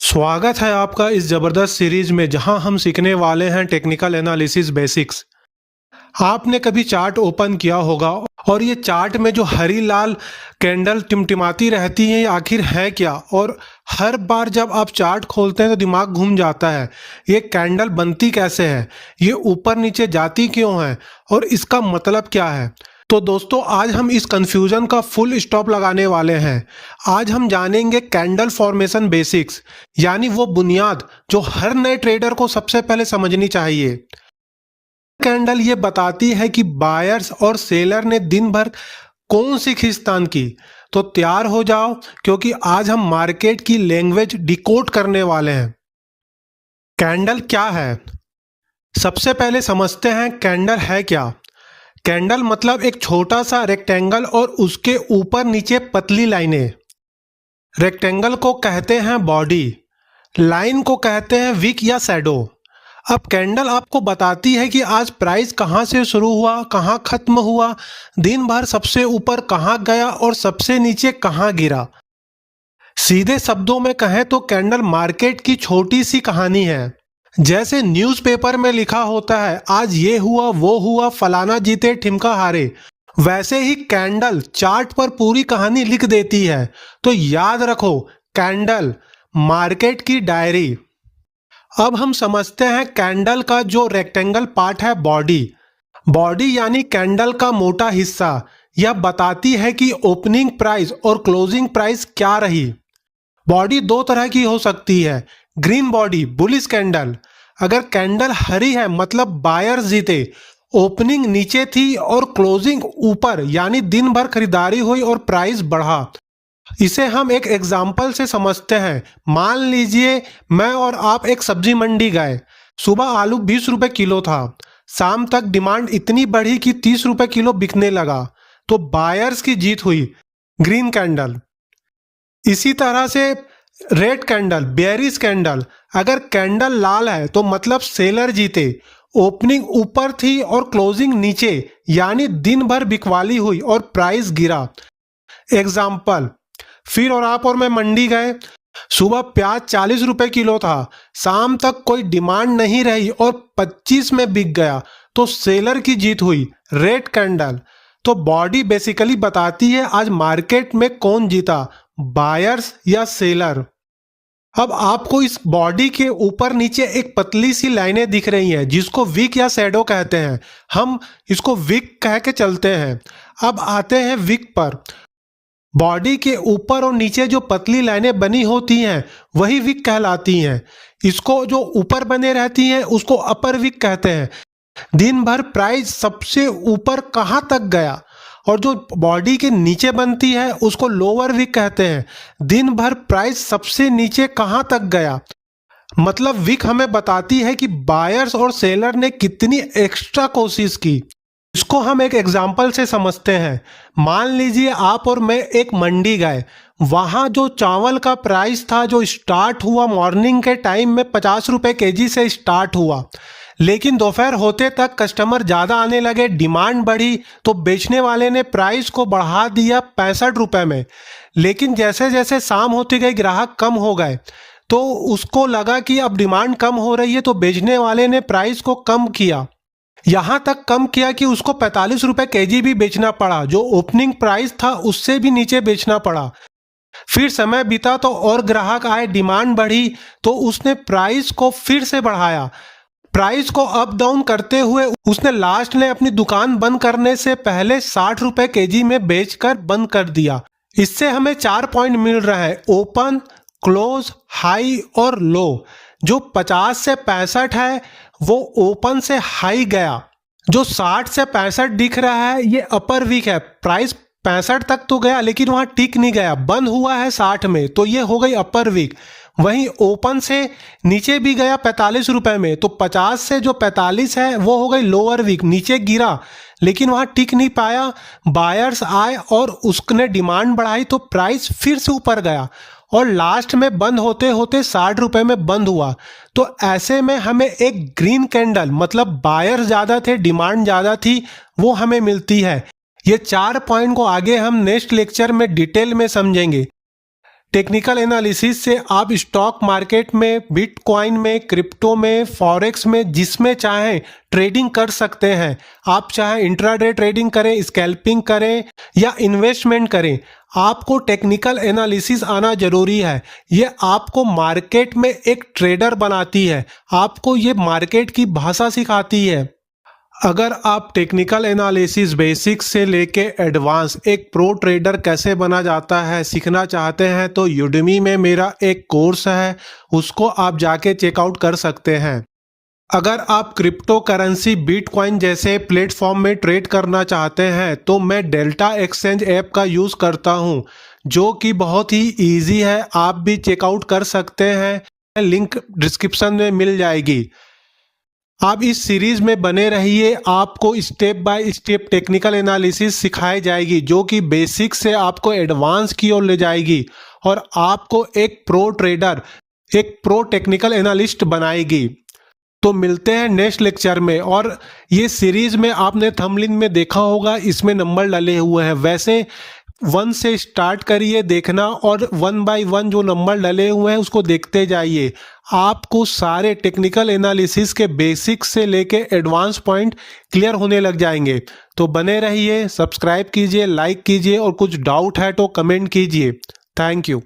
स्वागत है आपका इस जबरदस्त सीरीज में जहां हम सीखने वाले हैं टेक्निकल एनालिसिस बेसिक्स। आपने कभी चार्ट ओपन किया होगा और ये चार्ट में जो हरी लाल कैंडल टिमटिमाती रहती है ये आखिर है क्या। और हर बार जब आप चार्ट खोलते हैं तो दिमाग घूम जाता है, ये कैंडल बनती कैसे है, ये ऊपर नीचे जाती क्यों है और इसका मतलब क्या है। तो दोस्तों आज हम इस कंफ्यूजन का फुल स्टॉप लगाने वाले हैं। आज हम जानेंगे कैंडल फॉर्मेशन बेसिक्स, यानी वो बुनियाद जो हर नए ट्रेडर को सबसे पहले समझनी चाहिए। कैंडल ये बताती है कि बायर्स और सेलर ने दिन भर कौन सी खींचतान की। तो तैयार हो जाओ क्योंकि आज हम मार्केट की लैंग्वेज डिकोड करने वाले हैं। कैंडल क्या है, सबसे पहले समझते हैं कैंडल है क्या। कैंडल मतलब एक छोटा सा रेक्टेंगल और उसके ऊपर नीचे पतली लाइनें। रेक्टेंगल को कहते हैं बॉडी, लाइन को कहते हैं विक या शैडो। अब कैंडल आपको बताती है कि आज प्राइस कहाँ से शुरू हुआ, कहाँ खत्म हुआ, दिन भर सबसे ऊपर कहाँ गया और सबसे नीचे कहाँ गिरा। सीधे शब्दों में कहें तो कैंडल मार्केट की छोटी सी कहानी है। जैसे न्यूज़पेपर में लिखा होता है आज ये हुआ वो हुआ, फलाना जीते ठिमका हारे, वैसे ही कैंडल चार्ट पर पूरी कहानी लिख देती है। तो याद रखो, कैंडल मार्केट की डायरी। अब हम समझते हैं कैंडल का जो रेक्टेंगल पार्ट है बॉडी। बॉडी यानी कैंडल का मोटा हिस्सा, यह बताती है कि ओपनिंग प्राइस और क्लोजिंग प्राइस क्या रही। बॉडी दो तरह की हो सकती है, ग्रीन बॉडी बुलिश कैंडल। अगर कैंडल हरी है मतलब बायर्स जीते, ओपनिंग नीचे थी और क्लोजिंग ऊपर, यानी दिन भर खरीदारी हुई और प्राइस बढ़ा। इसे हम एक एग्जाम्पल से समझते हैं। मान लीजिए मैं और आप एक सब्जी मंडी गए। सुबह आलू 20 रुपए किलो था, शाम तक डिमांड इतनी बढ़ी कि 30 रुपए किलो बिकने लगा, तो बायर्स की जीत हुई, ग्रीन कैंडल। इसी तरह से रेड कैंडल बेयरिश कैंडल। अगर कैंडल लाल है तो मतलब सेलर जीते, ओपनिंग ऊपर थी और क्लोजिंग नीचे, यानी दिन भर बिकवाली हुई और प्राइस गिरा। एग्जाम्पल, फिर और आप और मैं मंडी गए। सुबह प्याज 40 रुपए किलो था, शाम तक कोई डिमांड नहीं रही और 25 में बिक गया, तो सेलर की जीत हुई, रेड कैंडल। तो बॉडी बेसिकली बताती है आज मार्केट में कौन जीता, बायर्स या सेलर। अब आपको इस बॉडी के ऊपर नीचे एक पतली सी लाइनें दिख रही हैं जिसको विक या शैडो कहते हैं। हम इसको विक कह के चलते हैं। अब आते हैं विक पर। बॉडी के ऊपर और नीचे जो पतली लाइनें बनी होती हैं वही विक कहलाती हैं। इसको जो ऊपर बने रहती हैं उसको अपर विक कहते हैं। दिन भर प्राइस सबसे ऊपर कहाँ तक गया, और जो बॉडी के नीचे बनती है उसको लोअर विक कहते हैं। दिन भर प्राइस सबसे नीचे कहाँ तक गया, मतलब विक हमें बताती है कि बायर्स और सेलर ने कितनी एक्स्ट्रा कोशिश की। इसको हम एक एग्जाम्पल से समझते हैं। मान लीजिए आप और मैं एक मंडी गए। वहाँ जो चावल का प्राइस था जो स्टार्ट हुआ मॉर्निंग के टाइम में 50 रुपये केजी से स्टार्ट हुआ, लेकिन दोपहर होते तक कस्टमर ज़्यादा आने लगे, डिमांड बढ़ी, तो बेचने वाले ने प्राइस को बढ़ा दिया 65 रुपये में। लेकिन जैसे जैसे शाम होती गई ग्राहक कम हो गए, तो उसको लगा कि अब डिमांड कम हो रही है, तो बेचने वाले ने प्राइस को कम किया। यहाँ तक कम किया कि उसको 45 रुपये केजी भी बेचना पड़ा, जो ओपनिंग प्राइस था उससे भी नीचे बेचना पड़ा। फिर समय बीता तो और ग्राहक आए, डिमांड बढ़ी, तो उसने प्राइस को फिर से बढ़ाया। प्राइस को अप डाउन करते हुए उसने लास्ट में अपनी दुकान बंद करने से पहले 60 रुपये केजी में बेचकर बंद कर दिया। इससे हमें 4 पॉइंट मिल रहा है, ओपन, क्लोज, हाई और लो। जो 50 से 65 है वो ओपन से हाई गया। जो 60 से 65 दिख रहा है ये अपर वीक है, प्राइस 65 तक तो गया लेकिन वहां टिक नहीं गया, बंद हुआ है 60 में, तो ये हो गई अपर वीक। वहीं ओपन से नीचे भी गया 45 रुपए में, तो 50 से जो 45 है वो हो गई लोअर वीक, नीचे गिरा लेकिन वहां टिक नहीं पाया। बायर्स आए और उसने डिमांड बढ़ाई तो प्राइस फिर से ऊपर गया और लास्ट में बंद होते होते 60 रुपए में बंद हुआ। तो ऐसे में हमें एक ग्रीन कैंडल, मतलब बायर ज़्यादा थे, डिमांड ज़्यादा थी, वो हमें मिलती है। ये 4 पॉइंट को आगे हम नेक्स्ट लेक्चर में डिटेल में समझेंगे। टेक्निकल एनालिसिस से आप स्टॉक मार्केट में, बिटकॉइन में, क्रिप्टो में, फॉरेक्स में, जिसमें चाहें ट्रेडिंग कर सकते हैं। आप चाहे इंट्राडे ट्रेडिंग करें, स्कैल्पिंग करें या इन्वेस्टमेंट करें, आपको टेक्निकल एनालिसिस आना जरूरी है। ये आपको मार्केट में एक ट्रेडर बनाती है, आपको ये मार्केट की भाषा सिखाती है। अगर आप टेक्निकल एनालिसिस बेसिक्स से लेके एडवांस एक प्रो ट्रेडर कैसे बना जाता है सीखना चाहते हैं तो यूडेमी में मेरा एक कोर्स है, उसको आप जाके चेकआउट कर सकते हैं। अगर आप क्रिप्टो करेंसी बिटकॉइन जैसे प्लेटफॉर्म में ट्रेड करना चाहते हैं तो मैं डेल्टा एक्सचेंज ऐप का यूज़ करता हूं, जो कि बहुत ही इजी है, आप भी चेकआउट कर सकते हैं। लिंक डिस्क्रिप्शन में मिल जाएगी। आप इस सीरीज में बने रहिए, आपको step by step technical analysis सिखाई जाएगी, जो कि बेसिक से आपको एडवांस की ओर ले जाएगी और आपको एक प्रो ट्रेडर, एक प्रो टेक्निकल एनालिस्ट बनाएगी। तो मिलते हैं नेक्स्ट लेक्चर में। और ये सीरीज में आपने थंबनेल में देखा होगा, इसमें नंबर डले हुए हैं। वैसे 1 से स्टार्ट करिए देखना और 1 बाय 1 जो नंबर डले हुए हैं उसको देखते जाइए। आपको सारे टेक्निकल एनालिसिस के बेसिक्स से लेके एडवांस पॉइंट क्लियर होने लग जाएंगे। तो बने रहिए, सब्सक्राइब कीजिए, लाइक कीजिए और कुछ डाउट है तो कमेंट कीजिए। Thank you.